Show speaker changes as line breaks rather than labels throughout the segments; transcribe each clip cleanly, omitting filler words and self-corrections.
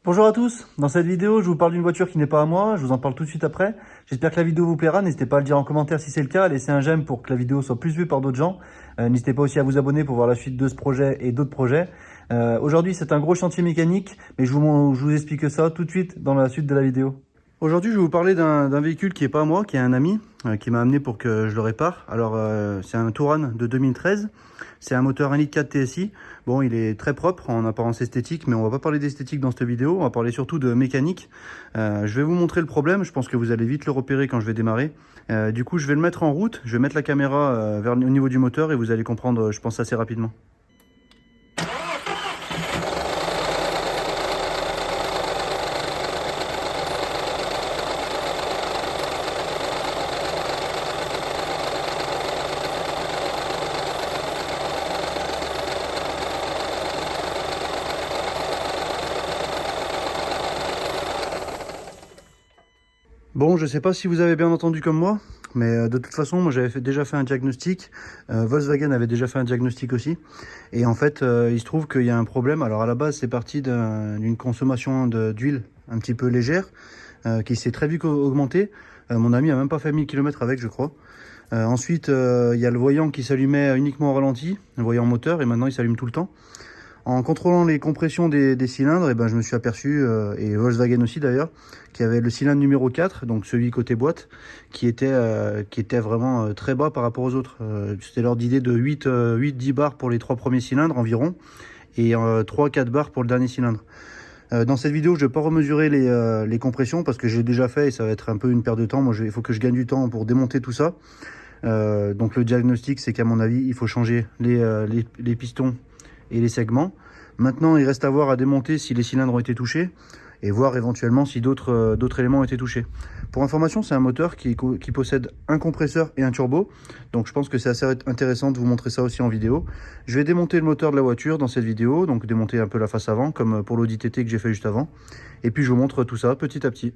Bonjour à tous, dans cette vidéo je vous parle d'une voiture qui n'est pas à moi, je vous en parle tout de suite après. J'espère que la vidéo vous plaira, n'hésitez pas à le dire en commentaire si c'est le cas, à laisser un j'aime pour que la vidéo soit plus vue par d'autres gens. N'hésitez pas aussi à vous abonner pour voir la suite de ce projet et d'autres projets. Aujourd'hui c'est un gros chantier mécanique, mais je vous explique ça tout de suite dans la suite de la vidéo. Aujourd'hui je vais vous parler d'un véhicule qui n'est pas à moi, qui est un ami qui m'a amené pour que je le répare. Alors c'est un Touran de 2013, c'est un moteur 1.4 litre TSI. Bon, il est très propre en apparence esthétique, mais on va pas parler d'esthétique dans cette vidéo, on va parler surtout de mécanique. Je vais vous montrer le problème, je pense que vous allez vite le repérer quand je vais démarrer. Du coup je vais le mettre en route, je vais mettre la caméra au niveau du moteur et vous allez comprendre je pense assez rapidement. Bon, je sais pas si vous avez bien entendu comme moi, mais de toute façon, moi j'avais déjà fait un diagnostic, Volkswagen avait déjà fait un diagnostic aussi, et en fait, il se trouve qu'il y a un problème. Alors à la base, c'est parti d'une consommation d'huile un petit peu légère, qui s'est très vite augmentée. Mon ami a même pas fait 1000 km avec, je crois. Ensuite, il y a le voyant qui s'allumait uniquement au ralenti, le voyant moteur, et maintenant il s'allume tout le temps. En contrôlant les compressions des cylindres, et ben, je me suis aperçu, et Volkswagen aussi d'ailleurs, qu'il y avait le cylindre numéro 4, donc celui côté boîte, qui était vraiment très bas par rapport aux autres. C'était l'ordre d'idée de 8-10 bars pour les 3 premiers cylindres environ, et 3-4 bars pour le dernier cylindre. Dans cette vidéo, je ne vais pas remesurer les compressions, parce que j'ai déjà fait, et ça va être un peu une perte de temps. Moi, il faut que je gagne du temps pour démonter tout ça. Donc le diagnostic, c'est qu'à mon avis, il faut changer les pistons et les segments. Maintenant, il reste à voir, à démonter si les cylindres ont été touchés et voir éventuellement si d'autres éléments ont été touchés. Pour information, c'est un moteur qui possède un compresseur et un turbo, donc je pense que c'est assez intéressant de vous montrer ça aussi en vidéo. Je vais démonter le moteur de la voiture dans cette vidéo, donc démonter un peu la face avant, comme pour l'Audi TT que j'ai fait juste avant, et puis je vous montre tout ça petit à petit.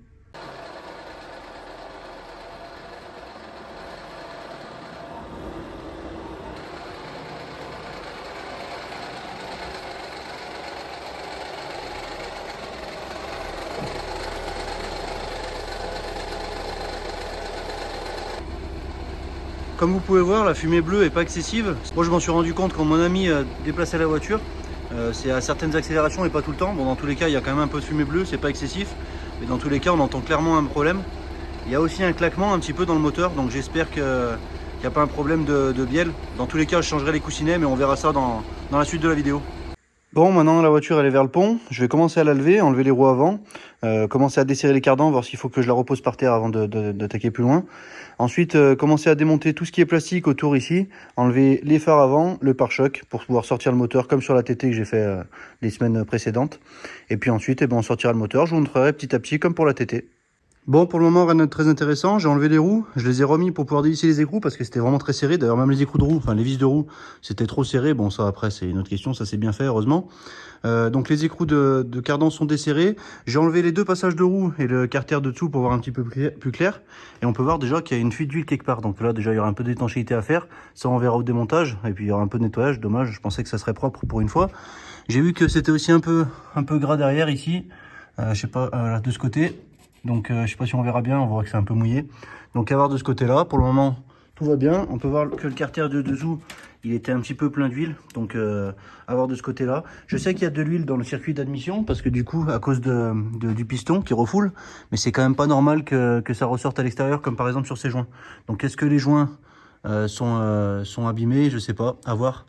Comme vous pouvez voir, la fumée bleue est pas excessive. Moi je m'en suis rendu compte quand mon ami déplaçait la voiture. C'est à certaines accélérations et pas tout le temps. Bon, dans tous les cas, il y a quand même un peu de fumée bleue, c'est pas excessif. Mais dans tous les cas, on entend clairement un problème. Il y a aussi un claquement un petit peu dans le moteur, donc j'espère qu'il n'y a pas un problème de bielle. Dans tous les cas, je changerai les coussinets, mais on verra ça dans la suite de la vidéo. Bon, maintenant la voiture elle est vers le pont, je vais commencer à la lever, enlever les roues avant, commencer à desserrer les cardans, voir s'il faut que je la repose par terre avant d'attaquer plus loin. Ensuite, commencer à démonter tout ce qui est plastique autour ici, enlever les phares avant, le pare-choc pour pouvoir sortir le moteur comme sur la TT que j'ai fait les semaines précédentes. Et puis ensuite, on sortira le moteur, je vous montrerai petit à petit comme pour la TT. Bon, pour le moment, rien de très intéressant. J'ai enlevé les roues, je les ai remis pour pouvoir dévisser les écrous parce que c'était vraiment très serré. D'ailleurs, même les écrous de roue, enfin les vis de roue, c'était trop serré. Bon, ça après, c'est une autre question, ça c'est bien fait, heureusement. Donc les écrous de cardan sont desserrés. J'ai enlevé les 2 passages de roue et le carter de dessous pour voir un petit peu plus clair. Et on peut voir déjà qu'il y a une fuite d'huile quelque part. Donc là, déjà, il y aura un peu d'étanchéité à faire. Ça, on verra au démontage. Et puis, il y aura un peu de nettoyage. Dommage, je pensais que ça serait propre pour une fois. J'ai vu que c'était aussi un peu gras derrière ici. Je sais pas, là, de ce côté. Donc je sais pas si on verra bien, on voit que c'est un peu mouillé. Donc à voir de ce côté-là, pour le moment tout va bien. On peut voir que le carter de dessous, il était un petit peu plein d'huile. Donc à voir de ce côté-là. Je sais qu'il y a de l'huile dans le circuit d'admission, parce que du coup, à cause du piston qui refoule, mais c'est quand même pas normal que ça ressorte à l'extérieur, comme par exemple sur ces joints. Donc est-ce que les joints sont abîmés? Je sais pas, à voir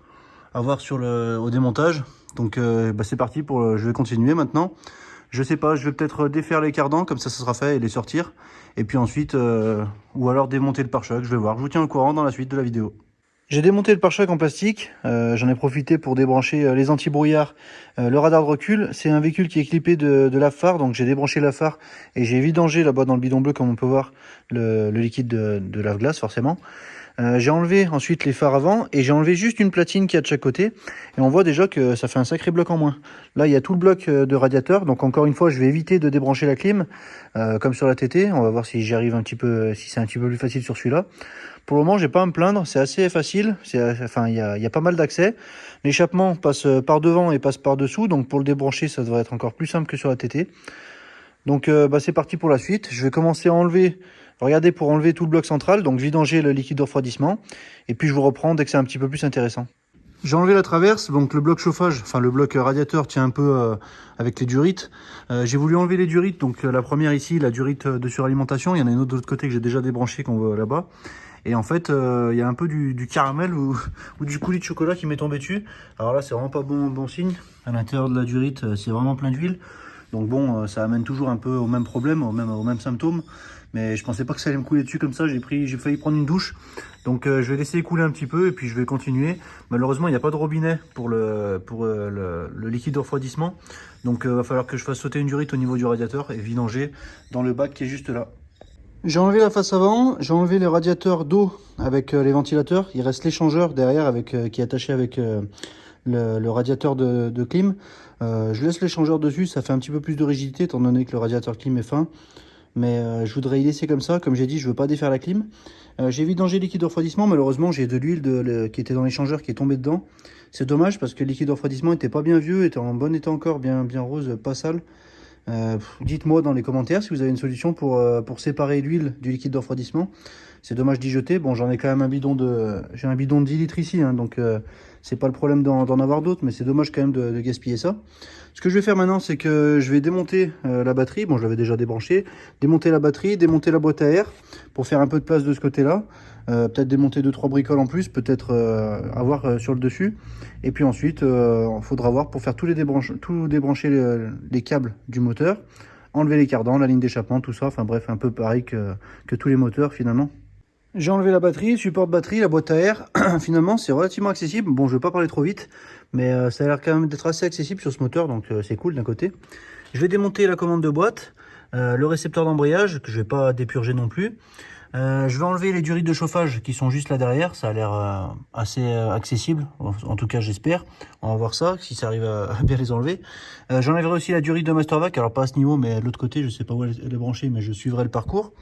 au démontage. Donc c'est parti, je vais continuer maintenant. Je sais pas, je vais peut-être défaire les cardans, comme ça sera fait, et les sortir. Et puis ensuite, ou alors démonter le pare-choc, je vais voir. Je vous tiens au courant dans la suite de la vidéo. J'ai démonté le pare-choc en plastique, j'en ai profité pour débrancher les anti-brouillards, le radar de recul. C'est un véhicule qui est équipé de lave-phare, donc j'ai débranché la phare et j'ai vidangé là-bas dans le bidon bleu, comme on peut voir, le liquide de lave-glace forcément. J'ai enlevé ensuite les phares avant et j'ai enlevé juste une platine qui a de chaque côté. Et on voit déjà que ça fait un sacré bloc en moins. Là, il y a tout le bloc de radiateur. Donc encore une fois, je vais éviter de débrancher la clim comme sur la TT. On va voir si j'y arrive un petit peu, si c'est un petit peu plus facile sur celui-là. Pour le moment, j'ai pas à me plaindre. C'est assez facile. Enfin, il y a pas mal d'accès. L'échappement passe par devant et passe par dessous. Donc pour le débrancher, ça devrait être encore plus simple que sur la TT. Donc c'est parti pour la suite. Je vais commencer à enlever, regardez, pour enlever tout le bloc central, donc vidanger le liquide de refroidissement. Et puis je vous reprends dès que c'est un petit peu plus intéressant. J'ai enlevé la traverse, donc le bloc chauffage, enfin le bloc radiateur tient un peu avec les durites. J'ai voulu enlever les durites, donc la première ici, la durite de suralimentation. Il y en a une autre de l'autre côté que j'ai déjà débranché qu'on voit là-bas. Et en fait, il y a un peu du caramel ou du coulis de chocolat qui m'est tombé dessus. Alors là, c'est vraiment pas bon signe. À l'intérieur de la durite, c'est vraiment plein d'huile. Donc bon, ça amène toujours un peu au même problème, aux mêmes symptômes. Mais je pensais pas que ça allait me couler dessus comme ça. J'ai failli prendre une douche. Donc je vais laisser couler un petit peu et puis je vais continuer. Malheureusement, il n'y a pas de robinet pour le liquide de refroidissement. Donc il va falloir que je fasse sauter une durite au niveau du radiateur et vidanger dans le bac qui est juste là. J'ai enlevé la face avant, j'ai enlevé les radiateurs d'eau avec les ventilateurs. Il reste l'échangeur derrière qui est attaché avec le radiateur de clim. Je laisse l'échangeur dessus, ça fait un petit peu plus de rigidité étant donné que le radiateur clim est fin. Mais je voudrais y laisser comme ça, comme j'ai dit, je veux pas défaire la clim. J'ai vidangé le liquide de refroidissement, malheureusement j'ai de l'huile qui était dans l'échangeur qui est tombée dedans. C'est dommage parce que le liquide de refroidissement était pas bien vieux, était en bon état encore, bien rose, pas sale. Dites-moi dans les commentaires si vous avez une solution pour séparer l'huile du liquide de refroidissement. C'est dommage d'y jeter. Bon, j'en ai quand même j'ai un bidon de 10 litres ici, hein, donc c'est pas le problème d'en avoir d'autres, mais c'est dommage quand même de gaspiller ça. Ce que je vais faire maintenant, c'est que je vais démonter la batterie. Bon, je l'avais déjà débranché. Démonter la batterie, démonter la boîte à air pour faire un peu de place de ce côté-là. Peut-être démonter 2-3 bricoles en plus, peut-être avoir sur le dessus. Et puis ensuite, il faudra voir pour faire tout débrancher les câbles du moteur, enlever les cardans, la ligne d'échappement, tout ça. Enfin bref, un peu pareil que tous les moteurs finalement. J'ai enlevé la batterie, support de batterie, la boîte à air. Finalement, c'est relativement accessible. Bon, je ne vais pas parler trop vite, mais ça a l'air quand même d'être assez accessible sur ce moteur, donc c'est cool d'un côté. Je vais démonter la commande de boîte, le récepteur d'embrayage, que je ne vais pas dépurger non plus. Je vais enlever les durites de chauffage qui sont juste là derrière. Ça a l'air assez accessible, en tout cas j'espère. On va voir ça, si ça arrive à bien les enlever. J'enlèverai aussi la durite de Mastervac, alors pas à ce niveau, mais de l'autre côté, je ne sais pas où elle est branchée, mais je suivrai le parcours.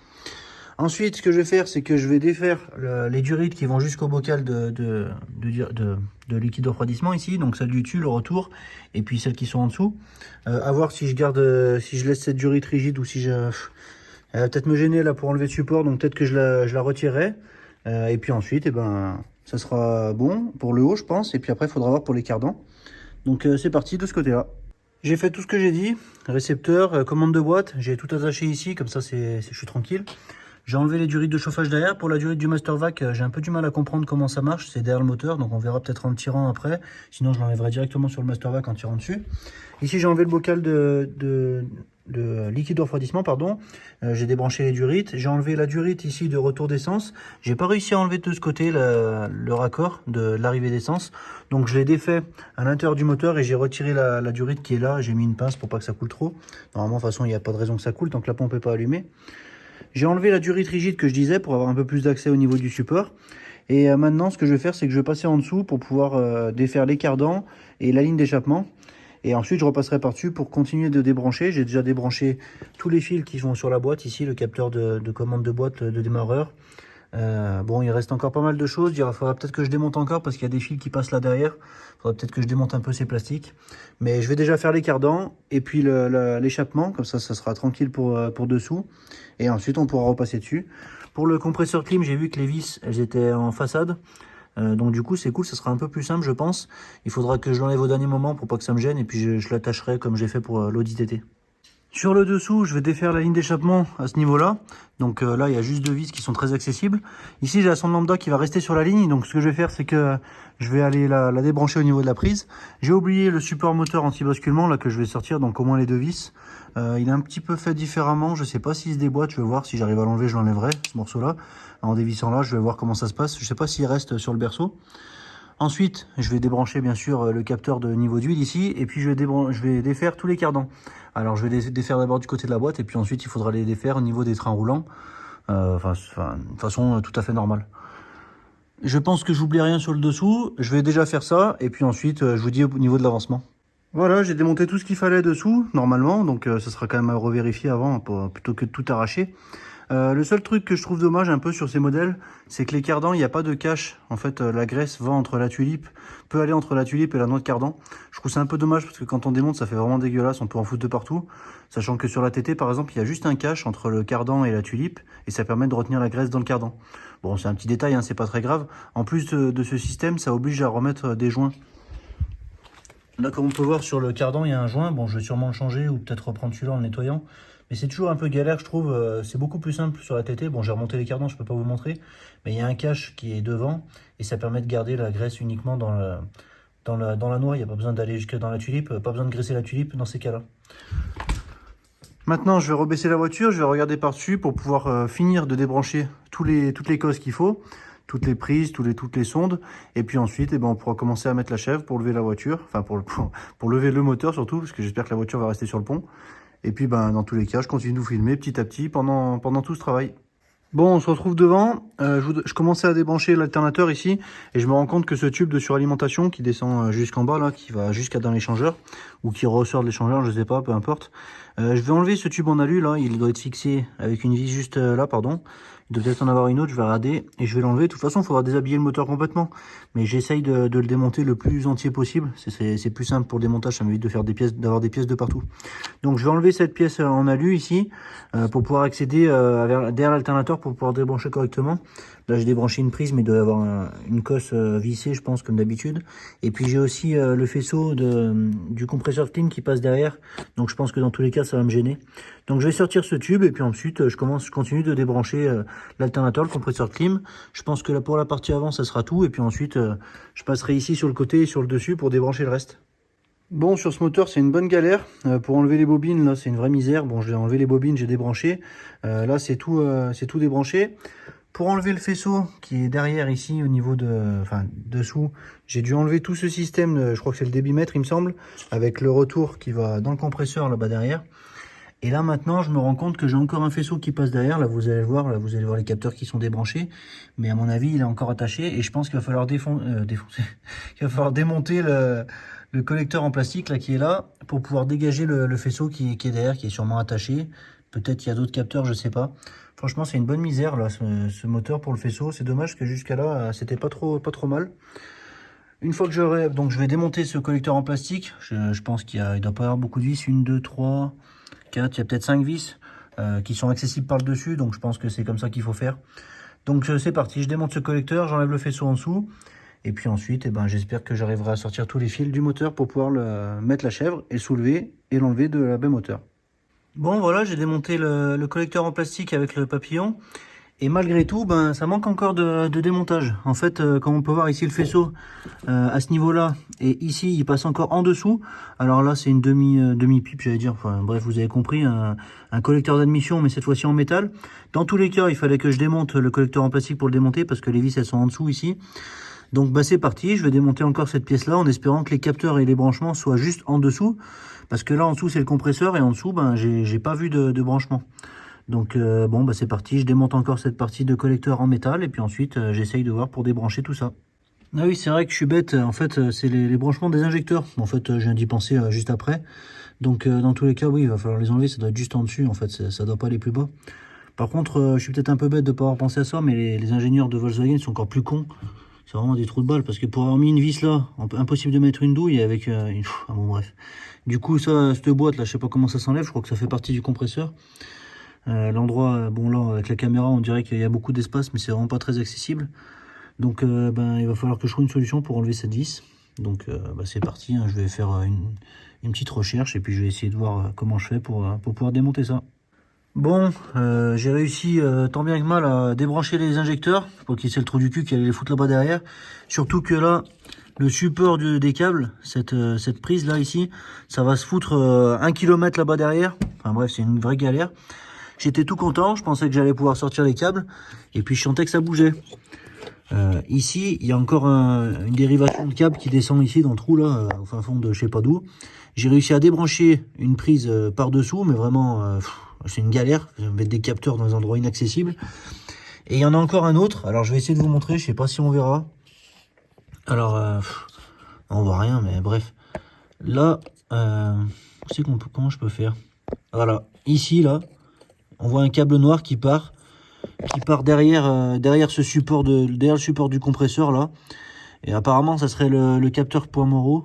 Ensuite, ce que je vais faire, c'est que je vais défaire les durites qui vont jusqu'au bocal de liquide de refroidissement ici, donc celle du dessus, le retour, et puis celles qui sont en dessous. À voir si je laisse cette durite rigide ou si elle va peut-être me gêner là pour enlever le support, donc peut-être que je la retirerai. Et puis ensuite, ça sera bon pour le haut, je pense, et puis après, il faudra voir pour les cardans. Donc c'est parti de ce côté-là. J'ai fait tout ce que j'ai dit, récepteur, commande de boîte, j'ai tout attaché ici, comme ça je suis tranquille. J'ai enlevé les durites de chauffage derrière. Pour la durite du Mastervac, j'ai un peu du mal à comprendre comment ça marche. C'est derrière le moteur, donc on verra peut-être en le tirant après. Sinon, je l'enlèverai directement sur le Mastervac en tirant dessus. Ici, j'ai enlevé le bocal de liquide de refroidissement, pardon. J'ai débranché les durites. J'ai enlevé la durite ici de retour d'essence. J'ai pas réussi à enlever de ce côté le raccord de l'arrivée d'essence. Donc, je l'ai défait à l'intérieur du moteur et j'ai retiré la durite qui est là. J'ai mis une pince pour pas que ça coule trop. Normalement, de toute façon, il n'y a pas de raison que ça coule tant que la pompe n'est pas allumée. J'ai enlevé la durite rigide que je disais pour avoir un peu plus d'accès au niveau du support. Et maintenant, ce que je vais faire, c'est que je vais passer en dessous pour pouvoir défaire les cardans et la ligne d'échappement. Et ensuite, je repasserai par-dessus pour continuer de débrancher. J'ai déjà débranché tous les fils qui vont sur la boîte. Ici, le capteur de commande de boîte de démarreur. Bon, il reste encore pas mal de choses. Il faudra peut-être que je démonte encore parce qu'il y a des fils qui passent là derrière. Il faudra peut-être que je démonte un peu ces plastiques. Mais je vais déjà faire les cardans et puis l'échappement. Comme ça sera tranquille pour dessous. Et ensuite, on pourra repasser dessus. Pour le compresseur clim, j'ai vu que les vis, elles étaient en façade. Donc du coup, c'est cool. Ça sera un peu plus simple, je pense. Il faudra que je l'enlève au dernier moment pour pas que ça me gêne. Et puis, je l'attacherai comme j'ai fait pour l'Audi TT. Sur le dessous, je vais défaire la ligne d'échappement à ce niveau-là. Donc là, il y a juste deux vis qui sont très accessibles. Ici, j'ai la sonde lambda qui va rester sur la ligne. Donc ce que je vais faire, c'est que je vais aller la débrancher au niveau de la prise. J'ai oublié le support moteur anti-basculement là que je vais sortir, donc au moins les deux vis. Il est un petit peu fait différemment. Je ne sais pas s'il se déboîte. Je vais voir si j'arrive à l'enlever, je l'enlèverai, ce morceau-là. En dévissant là, je vais voir comment ça se passe. Je ne sais pas s'il reste sur le berceau. Ensuite, je vais débrancher bien sûr le capteur de niveau d'huile ici, et puis je vais défaire tous les cardans. Alors je vais défaire d'abord du côté de la boîte, et puis ensuite il faudra les défaire au niveau des trains roulants, de façon tout à fait normale. Je pense que j'oublie rien sur le dessous. Je vais déjà faire ça et puis ensuite je vous dis au niveau de l'avancement. Voilà, j'ai démonté tout ce qu'il fallait dessous normalement, donc ça sera quand même à revérifier avant plutôt que de tout arracher. Le seul truc que je trouve dommage un peu sur ces modèles, c'est que les cardans, il n'y a pas de cache. En fait, la graisse va entre la tulipe, peut aller entre la tulipe et la noix de cardan. Je trouve ça un peu dommage parce que quand on démonte, ça fait vraiment dégueulasse, on peut en foutre de partout. Sachant que sur la TT, par exemple, il y a juste un cache entre le cardan et la tulipe et ça permet de retenir la graisse dans le cardan. Bon, c'est un petit détail, hein, c'est pas très grave. En plus de ce système, ça oblige à remettre des joints. Là, comme on peut voir sur le cardan, il y a un joint. Bon, je vais sûrement le changer ou peut-être reprendre celui-là en le nettoyant. Mais c'est toujours un peu galère, je trouve. C'est beaucoup plus simple sur la TT. Bon, j'ai remonté les cardans, je peux pas vous montrer. Mais il y a un cache qui est devant et ça permet de garder la graisse uniquement dans la noix. Il n'y a pas besoin d'aller jusque dans la tulipe, pas besoin de graisser la tulipe dans ces cas-là. Maintenant, je vais rebaisser la voiture, je vais regarder par-dessus pour pouvoir finir de débrancher toutes les cosses qu'il faut. Toutes les prises, toutes les sondes. Et puis ensuite, eh ben, on pourra commencer à mettre la chèvre pour lever la voiture. Enfin, pour lever le moteur surtout, parce que j'espère que la voiture va rester sur le pont. Et puis, ben, dans tous les cas, je continue de vous filmer petit à petit pendant tout ce travail. Bon, on se retrouve devant. Je commençais à débrancher l'alternateur ici. Et je me rends compte que ce tube de suralimentation qui descend jusqu'en bas, là, qui va jusqu'à dans l'échangeur, ou qui ressort de l'échangeur, je sais pas, peu importe. Je vais enlever ce tube en alu, là. Il doit être fixé avec une vis juste là, pardon. Il doit peut-être en avoir une autre, je vais regarder et je vais l'enlever. De toute façon, il faudra déshabiller le moteur complètement. Mais j'essaye de le démonter le plus entier possible. C'est plus simple pour le démontage, ça m'évite de faire d'avoir des pièces de partout. Donc je vais enlever cette pièce en alu ici pour pouvoir accéder derrière l'alternateur pour pouvoir débrancher correctement. Là j'ai débranché une prise mais il doit y avoir une cosse vissée je pense comme d'habitude. Et puis j'ai aussi le faisceau du compresseur clean qui passe derrière. Donc je pense que dans tous les cas ça va me gêner. Donc je vais sortir ce tube et puis ensuite je continue de débrancher l'alternateur, le compresseur clim. Je pense que là pour la partie avant ça sera tout et puis ensuite je passerai ici sur le côté et sur le dessus pour débrancher le reste. Bon, sur ce moteur c'est une bonne galère. Pour enlever les bobines là c'est une vraie misère. Bon, j'ai enlevé les bobines, j'ai débranché. Là c'est tout débranché. Pour enlever le faisceau qui est derrière ici au niveau dessous, j'ai dû enlever tout ce système, je crois que c'est le débitmètre il me semble, avec le retour qui va dans le compresseur là-bas derrière. Et là maintenant je me rends compte que j'ai encore un faisceau qui passe derrière, là vous allez voir les capteurs qui sont débranchés, mais à mon avis il est encore attaché et je pense qu'il va falloir défoncer, il va falloir démonter le collecteur en plastique là qui est là pour pouvoir dégager le faisceau qui est derrière, qui est sûrement attaché. Peut-être qu'il y a d'autres capteurs, je sais pas. Franchement c'est une bonne misère là ce moteur pour le faisceau, c'est dommage que jusqu'à là c'était pas trop mal. Une fois que j'aurai, donc je vais démonter ce collecteur en plastique, je pense qu'il doit pas y avoir beaucoup de vis, 1, 2, 3, 4, il y a peut-être 5 vis qui sont accessibles par le dessus, donc je pense que c'est comme ça qu'il faut faire. Donc c'est parti, je démonte ce collecteur, j'enlève le faisceau en dessous, et puis ensuite j'espère que j'arriverai à sortir tous les fils du moteur pour pouvoir mettre la chèvre et soulever et l'enlever de la baie moteur. Bon voilà, j'ai démonté le collecteur en plastique avec le papillon. Et malgré tout, ça manque encore de démontage. En fait, comme on peut voir ici le faisceau à ce niveau-là, et ici il passe encore en dessous. Alors là c'est une demi-pipe j'allais dire, enfin bref vous avez compris, un collecteur d'admission mais cette fois-ci en métal. Dans tous les cas il fallait que je démonte le collecteur en plastique pour le démonter parce que les vis elles sont en dessous ici. Donc c'est parti, je vais démonter encore cette pièce-là en espérant que les capteurs et les branchements soient juste en dessous. Parce que là en dessous c'est le compresseur et en dessous j'ai pas vu de branchement. Donc c'est parti, je démonte encore cette partie de collecteur en métal et puis ensuite j'essaye de voir pour débrancher tout ça. Ah oui c'est vrai que je suis bête, en fait c'est les branchements des injecteurs. En fait je viens d'y penser juste après. Donc dans tous les cas oui il va falloir les enlever, ça doit être juste en dessus en fait, ça doit pas aller plus bas. Par contre je suis peut-être un peu bête de pas avoir pensé à ça, mais les ingénieurs de Volkswagen sont encore plus cons. C'est vraiment des trous de balle parce que pour avoir mis une vis là, impossible de mettre une douille avec bon bref. Du coup cette boîte là je sais pas comment ça s'enlève, je crois que ça fait partie du compresseur. L'endroit, bon là avec la caméra on dirait qu'il y a beaucoup d'espace mais c'est vraiment pas très accessible. Donc il va falloir que je trouve une solution pour enlever cette vis. Donc c'est parti, hein, je vais faire une petite recherche et puis je vais essayer de voir comment je fais pour pouvoir démonter ça. Bon, j'ai réussi tant bien que mal à débrancher les injecteurs pour qu'il y ait le trou du cul qui allait les foutre là-bas derrière. Surtout que là, le support des câbles, cette prise là ici, ça va se foutre 1 km là-bas derrière. Enfin bref, c'est une vraie galère. J'étais tout content, je pensais que j'allais pouvoir sortir les câbles, et puis je sentais que ça bougeait. Ici, il y a encore une dérivation de câble qui descend ici dans le trou là, au fin fond de je sais pas d'où. J'ai réussi à débrancher une prise par dessous, mais vraiment c'est une galère. Je vais mettre des capteurs dans des endroits inaccessibles. Et il y en a encore un autre. Alors je vais essayer de vous montrer, je sais pas si on verra. Alors, on voit rien, mais bref. Là, comment je peux faire? Voilà, ici, là, on voit un câble noir qui part derrière, derrière le support du compresseur, là. Et apparemment, ça serait le capteur point Moro.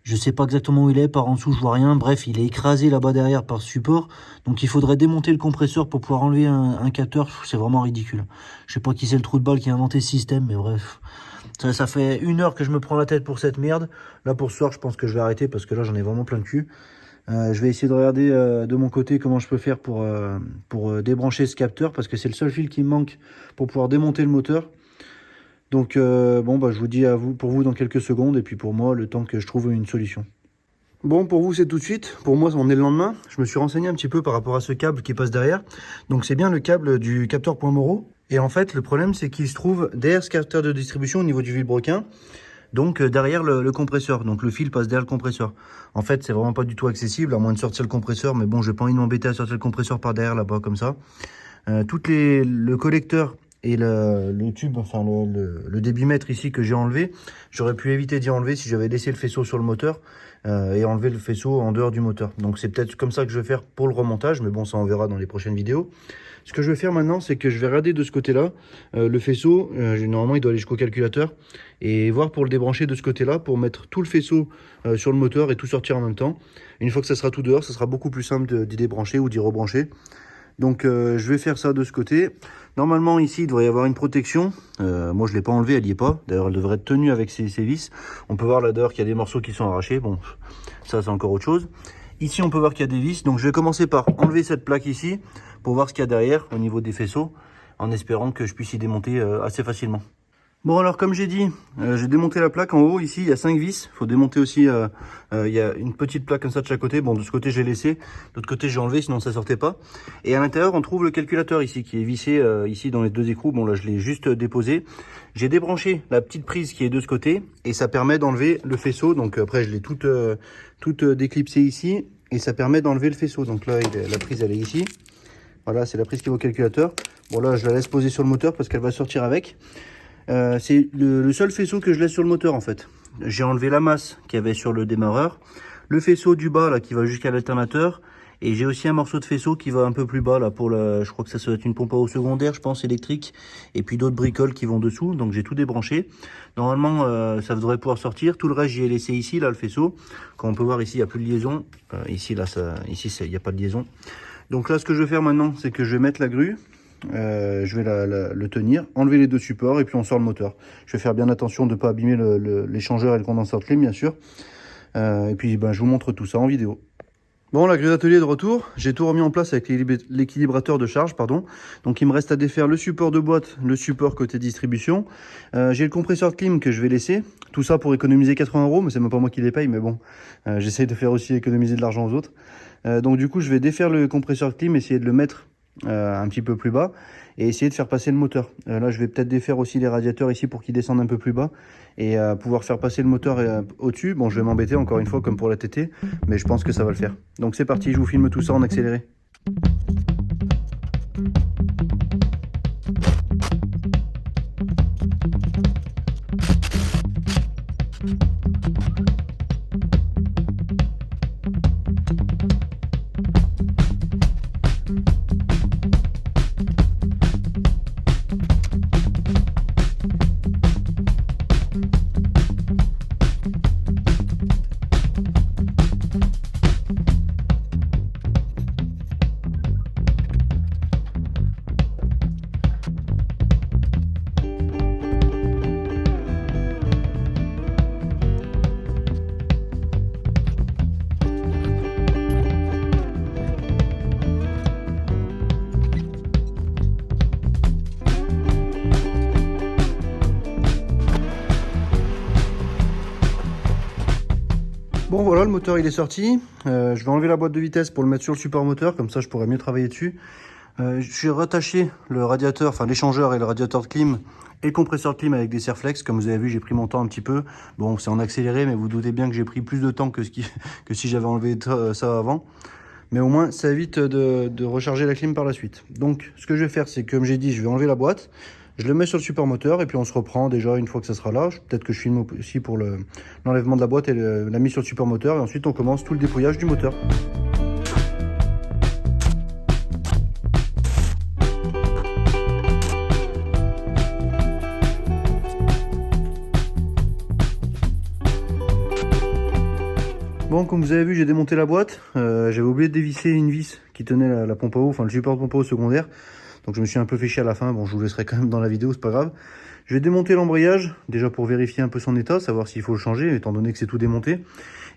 Je sais pas exactement où il est, par en dessous, je vois rien. Bref, il est écrasé là-bas derrière par ce support. Donc il faudrait démonter le compresseur pour pouvoir enlever un capteur. C'est vraiment ridicule. Je sais pas qui c'est le trou de balle qui a inventé ce système, mais bref. Ça fait 1 heure que je me prends la tête pour cette merde. Là, pour ce soir, je pense que je vais arrêter parce que là, j'en ai vraiment plein le cul. Je vais essayer de regarder de mon côté comment je peux faire pour débrancher ce capteur parce que c'est le seul fil qui me manque pour pouvoir démonter le moteur. Donc bon, bah, je vous dis pour vous dans quelques secondes et puis pour moi le temps que je trouve une solution. Bon, pour vous c'est tout de suite, pour moi on est le lendemain. Je me suis renseigné un petit peu par rapport à ce câble qui passe derrière. Donc c'est bien le câble du capteur point Moro. Et en fait le problème c'est qu'il se trouve derrière ce capteur de distribution au niveau du vilebrequin. Donc derrière le compresseur, donc le fil passe derrière le compresseur. En fait c'est vraiment pas du tout accessible à moins de sortir le compresseur. Mais bon, j'ai pas envie de m'embêter à sortir le compresseur par derrière là-bas comme ça. Le collecteur et le tube, enfin le débitmètre ici que j'ai enlevé, j'aurais pu éviter d'y enlever si j'avais laissé le faisceau sur le moteur et enlever le faisceau en dehors du moteur. Donc c'est peut-être comme ça que je vais faire pour le remontage, mais bon, ça on verra dans les prochaines vidéos. Ce que je vais faire maintenant, c'est que je vais regarder de ce côté-là le faisceau. Normalement, il doit aller jusqu'au calculateur et voir pour le débrancher de ce côté-là pour mettre tout le faisceau sur le moteur et tout sortir en même temps. Une fois que ça sera tout dehors, ça sera beaucoup plus simple d'y débrancher ou d'y rebrancher. Donc je vais faire ça de ce côté. Normalement ici il devrait y avoir une protection. Moi je ne l'ai pas enlevée, elle n'y est pas. D'ailleurs elle devrait être tenue avec ces vis. On peut voir là d'ailleurs qu'il y a des morceaux qui sont arrachés. Bon, ça c'est encore autre chose. Ici on peut voir qu'il y a des vis. Donc je vais commencer par enlever cette plaque ici pour voir ce qu'il y a derrière au niveau des faisceaux, en espérant que je puisse y démonter assez facilement. Bon alors comme j'ai dit, j'ai démonté la plaque en haut, ici il y a 5 vis, il faut démonter aussi, il y a une petite plaque comme ça de chaque côté, bon de ce côté j'ai laissé, de l'autre côté j'ai enlevé sinon ça sortait pas. Et à l'intérieur on trouve le calculateur ici qui est vissé ici dans les deux écrous, bon là je l'ai juste déposé. J'ai débranché la petite prise qui est de ce côté et ça permet d'enlever le faisceau, donc après je l'ai toute déclipsée ici et ça permet d'enlever le faisceau, donc là la prise elle est ici. Voilà, c'est la prise qui va au calculateur. Bon là je la laisse poser sur le moteur parce qu'elle va sortir avec. C'est le seul faisceau que je laisse sur le moteur en fait. J'ai enlevé la masse qu'il y avait sur le démarreur, le faisceau du bas là qui va jusqu'à l'alternateur, et j'ai aussi un morceau de faisceau qui va un peu plus bas là pour je crois que ça doit être une pompe à eau secondaire, je pense, électrique, et puis d'autres bricoles qui vont dessous. Donc j'ai tout débranché. Normalement ça devrait pouvoir sortir. Tout le reste j'y ai laissé ici là le faisceau. Quand on peut voir ici il n'y a plus de liaison. Ici il n'y a pas de liaison. Donc là ce que je vais faire maintenant c'est que je vais mettre la grue. Je vais le tenir, enlever les deux supports et puis on sort le moteur. Je vais faire bien attention de ne pas abîmer l'échangeur et le condenseur de clim bien sûr. Et puis ben, je vous montre tout ça en vidéo. Bon, la grue d'atelier de retour, j'ai tout remis en place avec l'équilibrateur de charge, pardon. Donc il me reste à défaire le support de boîte, le support côté distribution. J'ai le compresseur de clim que je vais laisser. Tout ça pour économiser 80 €, mais c'est même pas moi qui les paye, mais bon, j'essaye de faire aussi économiser de l'argent aux autres. Donc du coup je vais défaire le compresseur de clim, essayer de le mettre un petit peu plus bas et essayer de faire passer le moteur. Là je vais peut-être défaire aussi les radiateurs ici pour qu'ils descendent un peu plus bas et pouvoir faire passer le moteur au-dessus. Bon, je vais m'embêter encore une fois comme pour la TT, mais je pense que ça va le faire. Donc c'est parti, je vous filme tout ça en accéléré. Bon voilà, le moteur il est sorti. Je vais enlever la boîte de vitesse pour le mettre sur le support moteur, comme ça je pourrai mieux travailler dessus. J'ai rattaché le radiateur, enfin l'échangeur et le radiateur de clim et le compresseur de clim avec des serflex. Comme vous avez vu, j'ai pris mon temps un petit peu. Bon, c'est en accéléré, mais vous doutez bien que j'ai pris plus de temps que si j'avais enlevé ça avant. Mais au moins, ça évite de recharger la clim par la suite. Donc, ce que je vais faire, c'est comme j'ai dit, je vais enlever la boîte. Je le mets sur le support moteur et puis on se reprend déjà une fois que ça sera là. Peut-être que je filme aussi pour l'enlèvement de la boîte et la mise sur le support moteur. Et ensuite, on commence tout le dépouillage du moteur. Bon, comme vous avez vu, j'ai démonté la boîte. J'avais oublié de dévisser une vis qui tenait la pompe à eau, enfin le support de pompe à eau secondaire. Donc je me suis un peu fait chier à la fin. Bon, je vous laisserai quand même dans la vidéo, c'est pas grave. Je vais démonter l'embrayage, déjà pour vérifier un peu son état, savoir s'il faut le changer, étant donné que c'est tout démonté.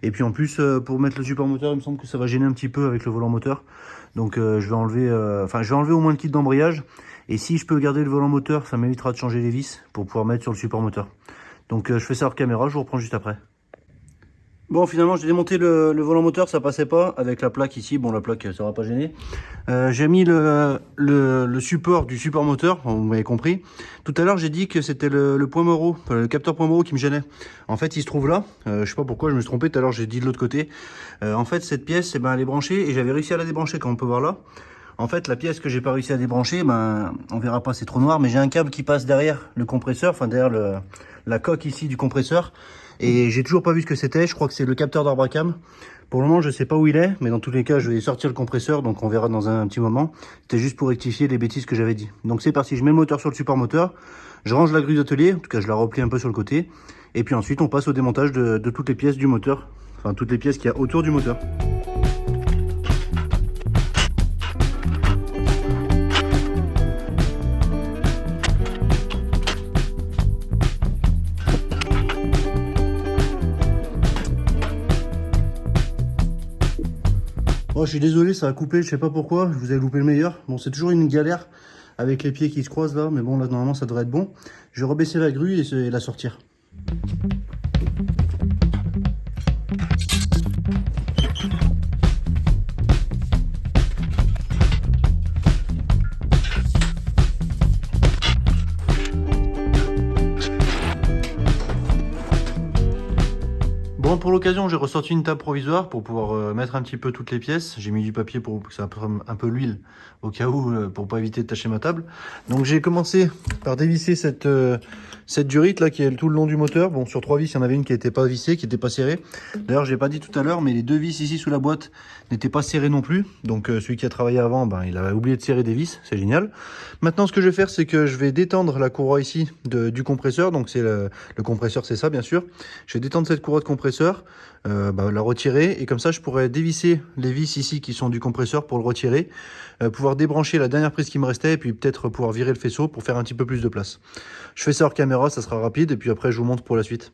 Et puis en plus, pour mettre le support moteur, il me semble que ça va gêner un petit peu avec le volant moteur. Donc je vais enlever au moins le kit d'embrayage. Et si je peux garder le volant moteur, ça m'évitera de changer les vis pour pouvoir mettre sur le support moteur. Donc je fais ça hors caméra, je vous reprends juste après. Bon, finalement, j'ai démonté le volant moteur, ça passait pas avec la plaque ici. Bon, la plaque, ça va pas gêner. J'ai mis le support du support moteur, vous m'avez compris. Tout à l'heure, j'ai dit que c'était le point Moro, le capteur point Moro qui me gênait. En fait, il se trouve là. Je sais pas pourquoi, je me suis trompé. Tout à l'heure, j'ai dit de l'autre côté. En fait, cette pièce, eh ben, elle est branchée et j'avais réussi à la débrancher, comme on peut voir là. En fait, la pièce que j'ai pas réussi à débrancher, ben, on verra pas, c'est trop noir, mais j'ai un câble qui passe derrière le compresseur, enfin derrière la coque ici du compresseur. Et j'ai toujours pas vu ce que c'était, je crois que c'est le capteur d'Arbracam. Pour le moment, je sais pas où il est, mais dans tous les cas, je vais sortir le compresseur, donc on verra dans un petit moment. C'était juste pour rectifier les bêtises que j'avais dit. Donc c'est parti, je mets le moteur sur le support moteur, je range la grue d'atelier, en tout cas je la replie un peu sur le côté, et puis ensuite on passe au démontage de toutes les pièces du moteur, enfin toutes les pièces qu'il y a autour du moteur. Oh, je suis désolé, ça a coupé, je sais pas pourquoi, je vous ai loupé le meilleur. Bon, c'est toujours une galère avec les pieds qui se croisent là, mais bon, là, normalement, ça devrait être bon. Je vais rebaisser la grue et la sortir. Bon, pour l'occasion, j'ai ressorti une table provisoire pour pouvoir mettre un petit peu toutes les pièces. J'ai mis du papier pour que ça un peu l'huile au cas où, pour pas éviter de tacher ma table. Donc j'ai commencé par dévisser cette durite là qui est tout le long du moteur. Bon, sur 3 vis, il y en avait une qui n'était pas vissée, qui n'était pas serrée. D'ailleurs, je l'ai pas dit tout à l'heure, mais les 2 vis ici sous la boîte n'étaient pas serrées non plus. Donc celui qui a travaillé avant, ben, il avait oublié de serrer des vis, c'est génial. Maintenant, ce que je vais faire, c'est que je vais détendre la courroie ici du compresseur. Donc c'est le compresseur, c'est ça bien sûr. Je vais détendre cette courroie de compresseur, la retirer, et comme ça je pourrais dévisser les vis ici qui sont du compresseur pour le retirer, pouvoir débrancher la dernière prise qui me restait et puis peut-être pouvoir virer le faisceau pour faire un petit peu plus de place. Je fais ça hors caméra, ça sera rapide, et puis après je vous montre pour la suite.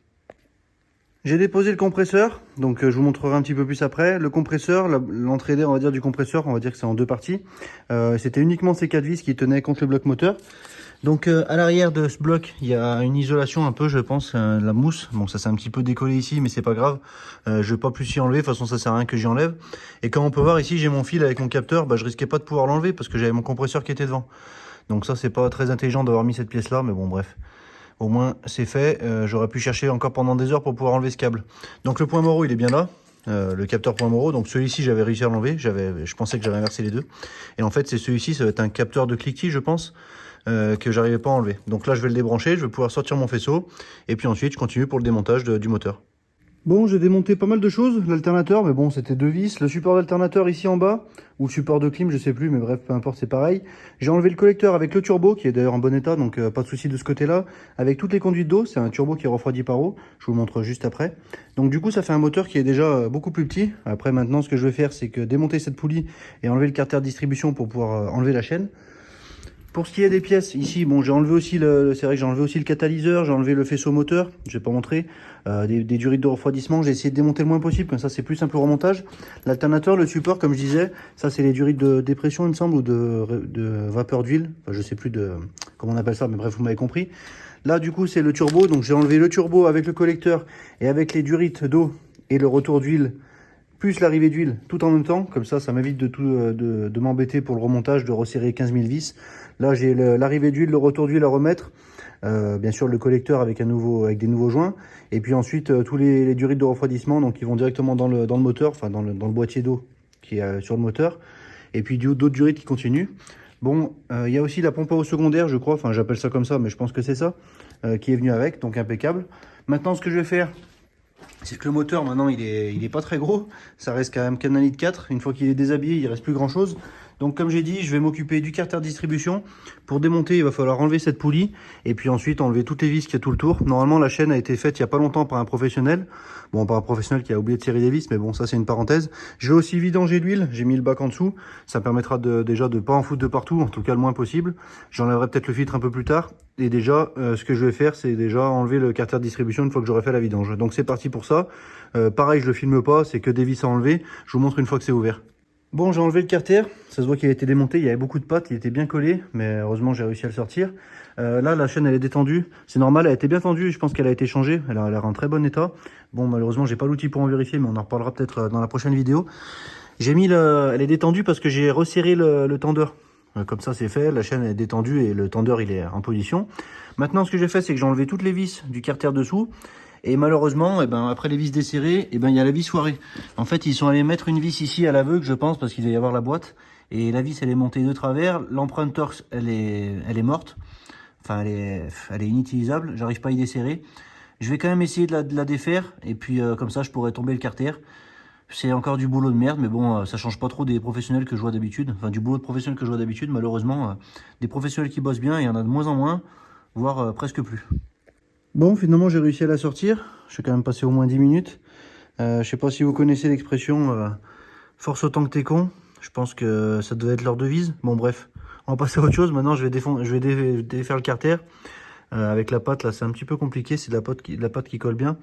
J'ai déposé le compresseur, donc je vous montrerai un petit peu plus après. Le compresseur, l'entrée d'air, on va dire, du compresseur, on va dire que c'est en 2 parties. C'était uniquement ces 4 vis qui tenaient contre le bloc moteur. Donc à l'arrière de ce bloc, il y a une isolation un peu, je pense, la mousse. Bon, ça s'est un petit peu décollé ici, mais c'est pas grave. Je vais pas plus y enlever, de toute façon ça sert à rien que j'y enlève. Et comme on peut voir ici, j'ai mon fil avec mon capteur, je risquais pas de pouvoir l'enlever parce que j'avais mon compresseur qui était devant. Donc ça, c'est pas très intelligent d'avoir mis cette pièce là, mais bon, bref. Au moins c'est fait, j'aurais pu chercher encore pendant des heures pour pouvoir enlever ce câble. Donc le point Moro, il est bien là. Le capteur point Moro, donc celui-ci j'avais réussi à l'enlever, je pensais que j'avais inversé les deux. Et en fait c'est celui-ci, ça va être un capteur de cliquetis je pense, que j'arrivais pas à enlever. Donc là je vais le débrancher, je vais pouvoir sortir mon faisceau, et puis ensuite je continue pour le démontage du moteur. Bon, j'ai démonté pas mal de choses, l'alternateur, mais bon, c'était 2 vis. Le support d'alternateur ici en bas, ou le support de clim, je sais plus, mais bref, peu importe, c'est pareil. J'ai enlevé le collecteur avec le turbo, qui est d'ailleurs en bon état, donc pas de souci de ce côté-là. Avec toutes les conduites d'eau, c'est un turbo qui est refroidi par eau, je vous montre juste après. Donc du coup, ça fait un moteur qui est déjà beaucoup plus petit. Après, maintenant, ce que je vais faire, c'est que démonter cette poulie et enlever le carter de distribution pour pouvoir enlever la chaîne. Pour ce qui est des pièces, ici, bon, j'ai enlevé aussi c'est vrai que j'ai enlevé aussi le catalyseur, j'ai enlevé le faisceau moteur, je vais pas montrer, des durites de refroidissement, j'ai essayé de démonter le moins possible, comme ça c'est plus simple au remontage. L'alternateur, le support, comme je disais, ça c'est les durites de dépression, il me semble, ou de vapeur d'huile, enfin, je sais plus comment on appelle ça, mais bref, vous m'avez compris. Là, du coup, c'est le turbo, donc j'ai enlevé le turbo avec le collecteur et avec les durites d'eau et le retour d'huile, plus l'arrivée d'huile tout en même temps, comme ça m'évite de m'embêter pour le remontage, de resserrer 15 000 vis. Là j'ai l'arrivée d'huile, le retour d'huile à remettre, bien sûr le collecteur avec des nouveaux joints, et puis ensuite tous les durites de refroidissement, donc ils vont directement dans le moteur, enfin dans le boîtier d'eau qui est sur le moteur, et puis d'autres durites qui continuent. Bon, il y a aussi la pompe à eau secondaire, je crois, enfin j'appelle ça comme ça, mais je pense que c'est ça, qui est venu avec, donc impeccable. Maintenant, ce que je vais faire, c'est que le moteur, maintenant, il est pas très gros, ça reste quand même qu'un 1,4 litre. Une fois qu'il est déshabillé, il reste plus grand chose. Donc comme j'ai dit, je vais m'occuper du carter de distribution. Pour démonter, il va falloir enlever cette poulie et puis ensuite enlever toutes les vis qu'il y a tout le tour. Normalement, la chaîne a été faite il n'y a pas longtemps par un professionnel. Bon, par un professionnel qui a oublié de serrer des vis, mais bon, ça c'est une parenthèse. Je vais aussi vidanger l'huile, j'ai mis le bac en dessous. Ça permettra déjà de ne pas en foutre de partout, en tout cas le moins possible. J'enlèverai peut-être le filtre un peu plus tard. Et déjà, ce que je vais faire, c'est déjà enlever le carter de distribution une fois que j'aurai fait la vidange. Donc c'est parti pour ça. Pareil, je le filme pas, c'est que des vis à enlever. Je vous montre une fois que c'est ouvert. Bon, j'ai enlevé le carter, ça se voit qu'il a été démonté, il y avait beaucoup de pattes, il était bien collé, mais heureusement j'ai réussi à le sortir. Là, la chaîne elle est détendue, c'est normal, elle a été bien tendue, je pense qu'elle a été changée, elle a l'air en très bon état. Bon, malheureusement j'ai pas l'outil pour en vérifier, mais on en reparlera peut-être dans la prochaine vidéo. J'ai mis elle est détendue parce que j'ai resserré le tendeur. Comme ça c'est fait, la chaîne est détendue et le tendeur il est en position. Maintenant ce que j'ai fait, c'est que j'ai enlevé toutes les vis du carter dessous. Et malheureusement, après les vis desserrées, il y a la vis foirée. En fait, ils sont allés mettre une vis ici à l'aveugle, je pense, parce qu'il doit y avoir la boîte. Et la vis, elle est montée de travers. L'empreinte torse, elle est morte. Enfin, elle est inutilisable. J'arrive pas à y desserrer. Je vais quand même essayer de la défaire. Et puis, comme ça, je pourrais tomber le carter. C'est encore du boulot de merde, mais bon, ça change pas trop des professionnels que je vois d'habitude. Enfin, du boulot de professionnel que je vois d'habitude. Malheureusement, des professionnels qui bossent bien, il y en a de moins en moins, voire presque plus. Bon, finalement, j'ai réussi à la sortir. Je suis quand même passé au moins 10 minutes. Je sais pas si vous connaissez l'expression force autant que t'es con. Je pense que ça devait être leur devise. Bon, bref, on va passer à autre chose. Maintenant, je vais défaire le carter. Avec la pâte, là, c'est un petit peu compliqué. C'est de la pâte qui colle bien.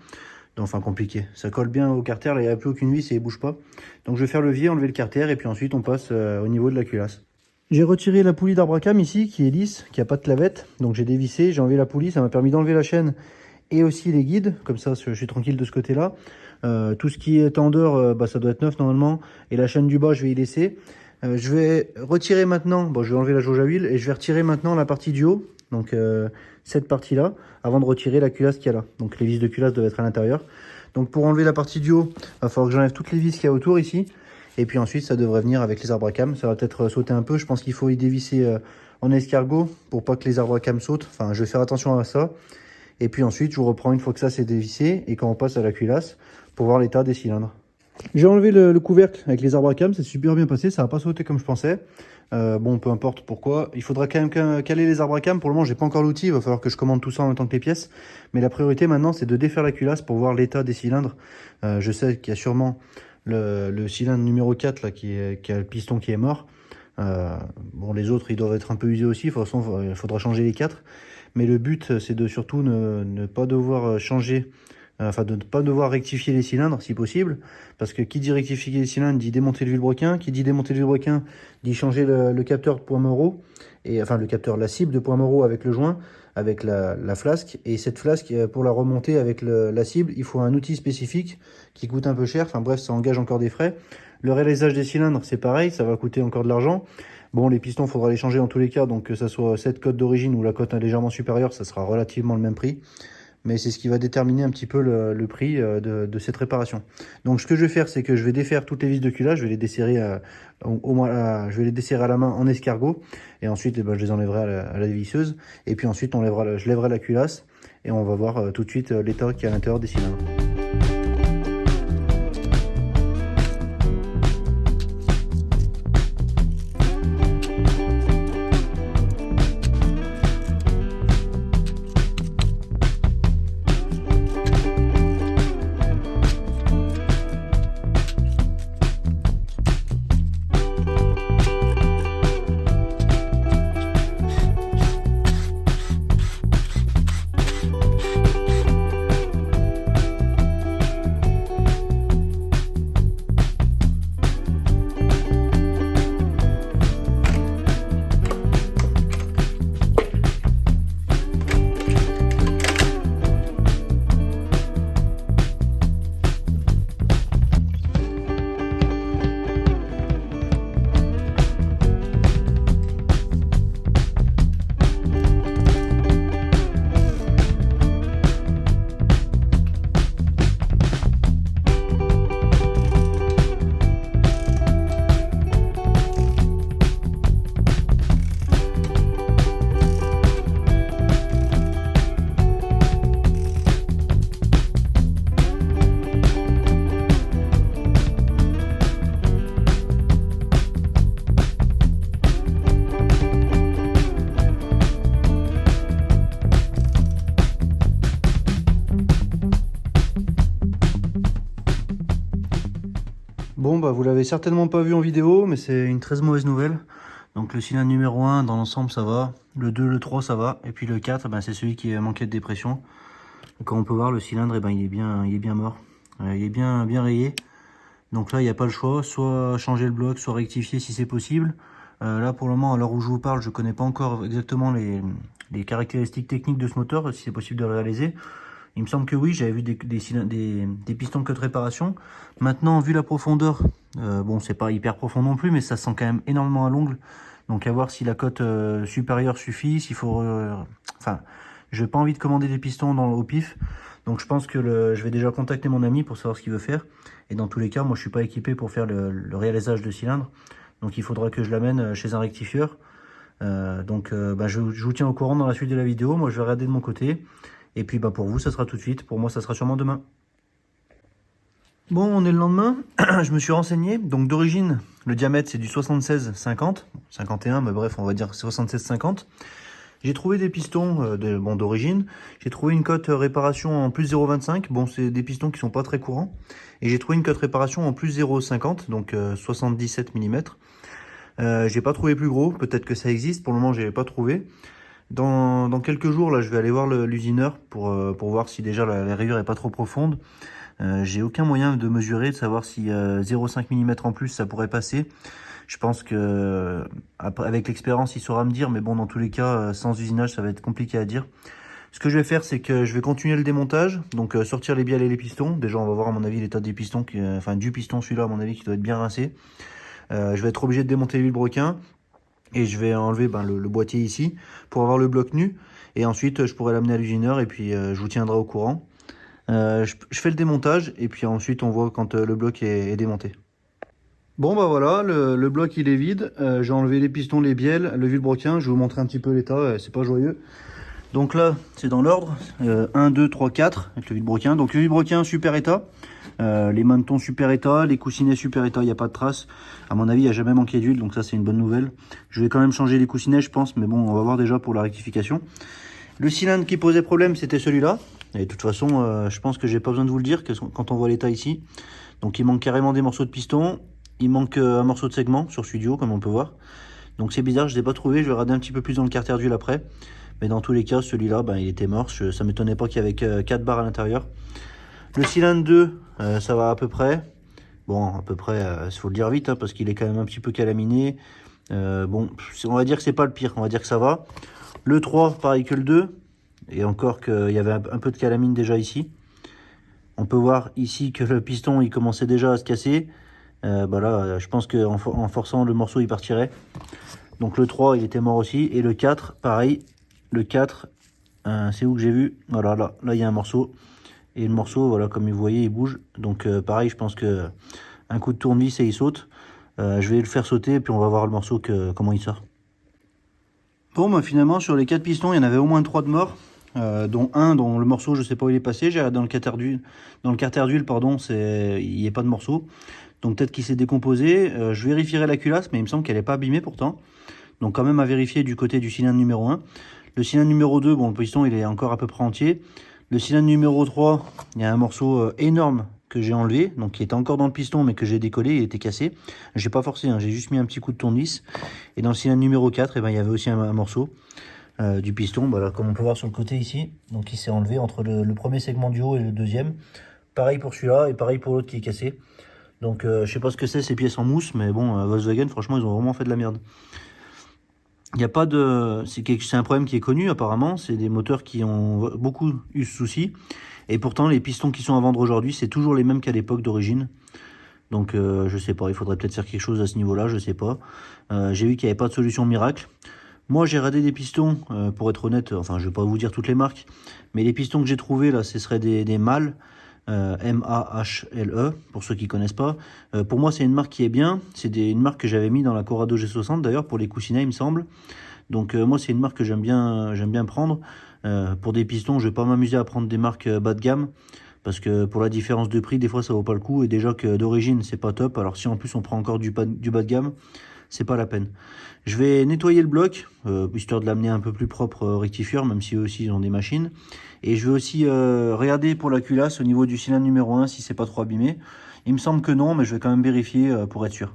Enfin, compliqué. Ça colle bien au carter. Là, il n'y a plus aucune vis et il bouge pas. Donc, je vais faire levier, enlever le carter. Et puis ensuite, on passe au niveau de la culasse. J'ai retiré la poulie d'arbre à cam ici, qui est lisse, qui n'a pas de clavette. Donc j'ai dévissé, j'ai enlevé la poulie, ça m'a permis d'enlever la chaîne et aussi les guides. Comme ça, je suis tranquille de ce côté-là. Tout ce qui est tendeur, ça doit être neuf normalement. Et la chaîne du bas, je vais y laisser. Je vais retirer maintenant, je vais enlever la jauge à huile et je vais retirer maintenant la partie du haut. Donc cette partie-là, avant de retirer la culasse qu'il y a là. Donc les vis de culasse doivent être à l'intérieur. Donc pour enlever la partie du haut, il va falloir que j'enlève toutes les vis qu'il y a autour ici. Et puis ensuite, ça devrait venir avec les arbres à cam. Ça va peut-être sauter un peu. Je pense qu'il faut y dévisser en escargot pour pas que les arbres à cam sautent. Enfin, je vais faire attention à ça. Et puis ensuite, je vous reprends une fois que ça c'est dévissé et quand on passe à la culasse pour voir l'état des cylindres. J'ai enlevé le couvercle avec les arbres à cam. C'est super bien passé. Ça n'a pas sauté comme je pensais. Bon, peu importe pourquoi. Il faudra quand même caler les arbres à cam. Pour le moment, j'ai pas encore l'outil. Il va falloir que je commande tout ça en même temps que les pièces. Mais la priorité maintenant, c'est de défaire la culasse pour voir l'état des cylindres. Je sais qu'il y a sûrement le cylindre numéro 4 là, qui a le piston qui est mort. Bon, les autres ils doivent être un peu usés aussi. De toute façon, il faudra changer les 4. Mais le but c'est de surtout ne pas devoir changer, de ne pas devoir rectifier les cylindres si possible. Parce que qui dit rectifier les cylindres dit démonter le vilebrequin. Qui dit démonter le vilebrequin dit changer le capteur de point Moreau. Et enfin le capteur, la cible de point Moreau avec le joint, avec la flasque. Et cette flasque, pour la remonter avec la cible, il faut un outil spécifique qui coûte un peu cher. Enfin bref, ça engage encore des frais. Le réalisage des cylindres, c'est pareil, ça va coûter encore de l'argent. Bon, les pistons, il faudra les changer dans tous les cas. Donc que ça soit cette cote d'origine ou la cote légèrement supérieure, ça sera relativement le même prix. Mais c'est ce qui va déterminer un petit peu le prix de cette réparation. Donc ce que je vais faire, c'est que je vais défaire toutes les vis de culasse, je vais les desserrer je vais les desserrer à la main en escargot. Et ensuite, je les enlèverai à la dévisseuse. Et puis ensuite, je lèverai la culasse et on va voir tout de suite l'état qui est à l'intérieur des cylindres. Bon bah vous l'avez certainement pas vu en vidéo, mais c'est une très mauvaise nouvelle. Donc le cylindre numéro 1 dans l'ensemble ça va, le 2, le 3 ça va, et puis le 4 ben, c'est celui qui manquait de dépression. Et comme on peut voir le cylindre ben, il est bien mort, il est bien rayé. Donc là il n'y a pas le choix, soit changer le bloc, soit rectifier si c'est possible. Là pour le moment à l'heure où je vous parle je connais pas encore exactement les caractéristiques techniques de ce moteur, si c'est possible de le réaliser. Il me semble que oui, j'avais vu des pistons de cut réparation. Maintenant, vu la profondeur, bon, c'est pas hyper profond non plus, mais ça sent quand même énormément à l'ongle. Donc, à voir si la cote supérieure suffit, s'il faut... Enfin, j'ai pas envie de commander des pistons au pif. Donc, je pense que je vais déjà contacter mon ami pour savoir ce qu'il veut faire. Et dans tous les cas, moi, je suis pas équipé pour faire le réalisage de cylindre. Donc, il faudra que je l'amène chez un rectifieur. Je vous tiens au courant dans la suite de la vidéo. Moi, je vais regarder de mon côté. Et puis bah pour vous, ça sera tout de suite. Pour moi, ça sera sûrement demain. Bon, on est le lendemain. Je me suis renseigné. Donc d'origine, le diamètre, c'est du 76-50. 51, mais bref, on va dire 76-50. J'ai trouvé des pistons d'origine. J'ai trouvé une cote réparation en plus 0,25. Bon, c'est des pistons qui sont pas très courants. Et j'ai trouvé une cote réparation en plus 0,50, donc 77 mm. J'ai pas trouvé plus gros. Peut-être que ça existe. Pour le moment, je n'avais pas trouvé. Dans quelques jours, là, je vais aller voir l'usineur pour voir si déjà la rayure est pas trop profonde. J'ai aucun moyen de mesurer, de savoir si 0,5 mm en plus ça pourrait passer. Je pense que avec l'expérience, il saura me dire, mais bon, dans tous les cas, sans usinage, ça va être compliqué à dire. Ce que je vais faire, c'est que je vais continuer le démontage, donc sortir les bielles et les pistons. Déjà, on va voir à mon avis l'état des pistons, enfin du piston celui-là, à mon avis, qui doit être bien rincé. Je vais être obligé de démonter le vilebrequin. Et je vais enlever le boîtier ici pour avoir le bloc nu. Et ensuite, je pourrai l'amener à l'usineur et puis je vous tiendrai au courant. Je fais le démontage et puis ensuite on voit quand le bloc est démonté. Bon bah voilà, le bloc il est vide. J'ai enlevé les pistons, les bielles, le vilebrequin. Je vais vous montrer un petit peu l'état, c'est pas joyeux. Donc là, c'est dans l'ordre. 1, 2, 3, 4 avec le vilebrequin. Donc le vilebrequin super état. Les mantons super état, les coussinets super état, il n'y a pas de traces. À mon avis, il n'y a jamais manqué d'huile, donc ça c'est une bonne nouvelle. Je vais quand même changer les coussinets, je pense, mais bon, on va voir déjà pour la rectification. Le cylindre qui posait problème, c'était celui-là. Et de toute façon, je pense que j'ai pas besoin de vous le dire quand on voit l'état ici. Donc il manque carrément des morceaux de piston. Il manque un morceau de segment sur celui du haut, comme on peut voir. Donc c'est bizarre, je ne l'ai pas trouvé. Je vais regarder un petit peu plus dans le carter d'huile après. Mais dans tous les cas, celui-là, il était mort. Ça ne m'étonnait pas qu'il y avait 4 barres à l'intérieur. Le cylindre 2, ça va à peu près. Bon, à peu près, il faut le dire vite, parce qu'il est quand même un petit peu calaminé. Bon, on va dire que c'est pas le pire, on va dire que ça va. Le 3, pareil que le 2. Et encore qu'il y avait un peu de calamine déjà ici. On peut voir ici que le piston, il commençait déjà à se casser. Là, je pense qu'en forçant, le morceau, il partirait. Donc le 3, il était mort aussi. Et le 4, pareil. Le 4, c'est où que j'ai vu? Voilà, là, il y a un morceau. Et le morceau, voilà, comme vous voyez, il bouge. Donc pareil, je pense que un coup de tournevis et il saute. Je vais le faire sauter et puis on va voir le morceau comment il sort. Bon, finalement, sur les 4 pistons, il y en avait au moins 3 de morts. Dont un dont le morceau, je sais pas où il est passé. J'ai dans le carter d'huile, pardon, il n'y a pas de morceau. Donc peut-être qu'il s'est décomposé. Je vérifierai la culasse, mais il me semble qu'elle n'est pas abîmée pourtant. Donc quand même à vérifier du côté du cylindre numéro 1. Le cylindre numéro 2, bon, le piston, il est encore à peu près entier. Le cylindre numéro 3, il y a un morceau énorme que j'ai enlevé, donc qui était encore dans le piston, mais que j'ai décollé, il était cassé. J'ai pas forcé, j'ai juste mis un petit coup de tournevis. Et dans le cylindre numéro 4, il y avait aussi un morceau du piston, là, comme on peut voir sur le côté ici. Donc il s'est enlevé entre le premier segment du haut et le deuxième. Pareil pour celui-là, et pareil pour l'autre qui est cassé. Donc je sais pas ce que c'est ces pièces en mousse, mais bon, Volkswagen, franchement, ils ont vraiment fait de la merde. Il n'y a pas de... C'est un problème qui est connu apparemment, c'est des moteurs qui ont beaucoup eu ce souci. Et pourtant, les pistons qui sont à vendre aujourd'hui, c'est toujours les mêmes qu'à l'époque d'origine. Donc je sais pas, il faudrait peut-être faire quelque chose à ce niveau-là, je sais pas. J'ai vu qu'il n'y avait pas de solution miracle. Moi, j'ai radé des pistons, pour être honnête, enfin, je vais pas vous dire toutes les marques, mais les pistons que j'ai trouvés, là, ce seraient des MAHLE, M-A-H-L-E, pour ceux qui connaissent pas. Pour moi, c'est une marque qui est bien. C'est une marque que j'avais mis dans la Corrado G60, d'ailleurs, pour les coussinets, il me semble. Donc, moi, c'est une marque que j'aime bien prendre. Pour des pistons, je vais pas m'amuser à prendre des marques bas de gamme, parce que pour la différence de prix, des fois, ça vaut pas le coup. Et déjà que d'origine, c'est pas top. Alors, si en plus, on prend encore du bas de gamme, c'est pas la peine. Je vais nettoyer le bloc, histoire de l'amener un peu plus propre rectifieur, même si eux aussi ils ont des machines. Et je vais aussi regarder pour la culasse au niveau du cylindre numéro 1 si c'est pas trop abîmé. Il me semble que non, mais je vais quand même vérifier pour être sûr.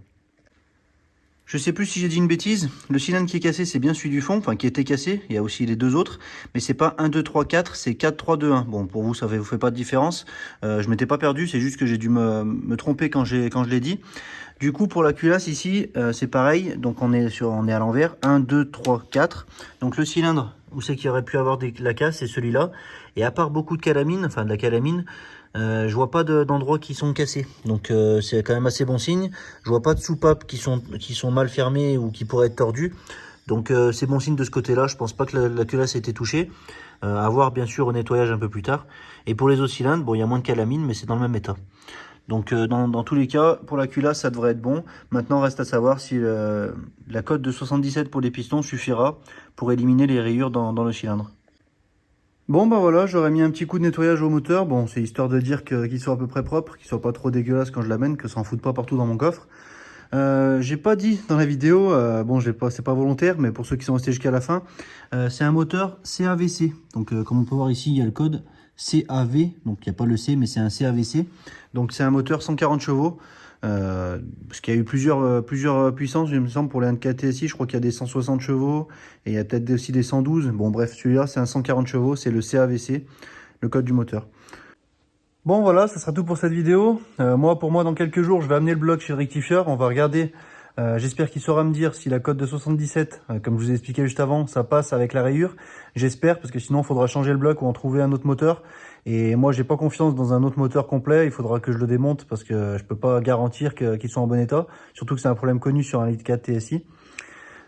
Je sais plus si j'ai dit une bêtise, le cylindre qui est cassé c'est bien celui du fond, enfin qui était cassé, il y a aussi les deux autres, mais c'est pas 1, 2, 3, 4, c'est 4, 3, 2, 1. Bon, pour vous ça vous fait pas de différence, je m'étais pas perdu, c'est juste que j'ai dû me tromper quand je l'ai dit. Du coup pour la culasse ici, c'est pareil, donc on est à l'envers, 1, 2, 3, 4. Donc le cylindre, où c'est qu'il aurait pu avoir la casse, c'est celui-là, et à part beaucoup de calamine, enfin de la calamine, je vois pas d'endroits qui sont cassés, donc c'est quand même assez bon signe. Je vois pas de soupapes qui sont mal fermées ou qui pourraient être tordues, donc c'est bon signe de ce côté là. Je pense pas que la culasse ait été touchée, à voir bien sûr au nettoyage un peu plus tard. Et pour les autres cylindres, bon il y a moins de calamine mais c'est dans le même état, donc dans tous les cas pour la culasse ça devrait être bon. Maintenant reste à savoir si la cote de 77 pour les pistons suffira pour éliminer les rayures dans le cylindre. Bon bah voilà, j'aurais mis un petit coup de nettoyage au moteur. Bon, c'est histoire de dire qu'il soit à peu près propre, qu'il soit pas trop dégueulasse quand je l'amène, que ça en foute pas partout dans mon coffre. J'ai pas dit dans la vidéo, bon c'est pas volontaire, mais pour ceux qui sont restés jusqu'à la fin, c'est un moteur CAVC. Donc comme on peut voir ici, il y a le code CAV, donc il n'y a pas le C, mais c'est un CAVC. Donc c'est un moteur 140 chevaux. Parce qu'il y a eu plusieurs puissances, il me semble, pour les 1.4 TSI. Je crois qu'il y a des 160 chevaux et il y a peut-être aussi des 112. Bon, bref, celui-là, c'est un 140 chevaux, c'est le CAVC, le code du moteur. Bon, voilà, ça sera tout pour cette vidéo. Pour moi, dans quelques jours, je vais amener le bloc chez le rectifieur. On va regarder. J'espère qu'il saura me dire si la cote de 77, comme je vous ai expliqué juste avant, ça passe avec la rayure. J'espère, parce que sinon, il faudra changer le bloc ou en trouver un autre moteur. Et moi, j'ai pas confiance dans un autre moteur complet. Il faudra que je le démonte parce que je peux pas garantir qu'il soit en bon état. Surtout que c'est un problème connu sur un 1.4 TSI.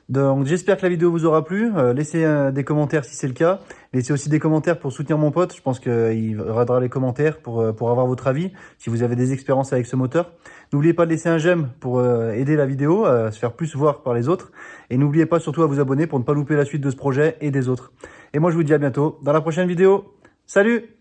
Donc j'espère que la vidéo vous aura plu. Laissez des commentaires si c'est le cas. Laissez aussi des commentaires pour soutenir mon pote. Je pense qu'il regardera les commentaires pour avoir votre avis, si vous avez des expériences avec ce moteur. N'oubliez pas de laisser un j'aime pour aider la vidéo à se faire plus voir par les autres. Et n'oubliez pas surtout à vous abonner pour ne pas louper la suite de ce projet et des autres. Et moi je vous dis à bientôt dans la prochaine vidéo. Salut!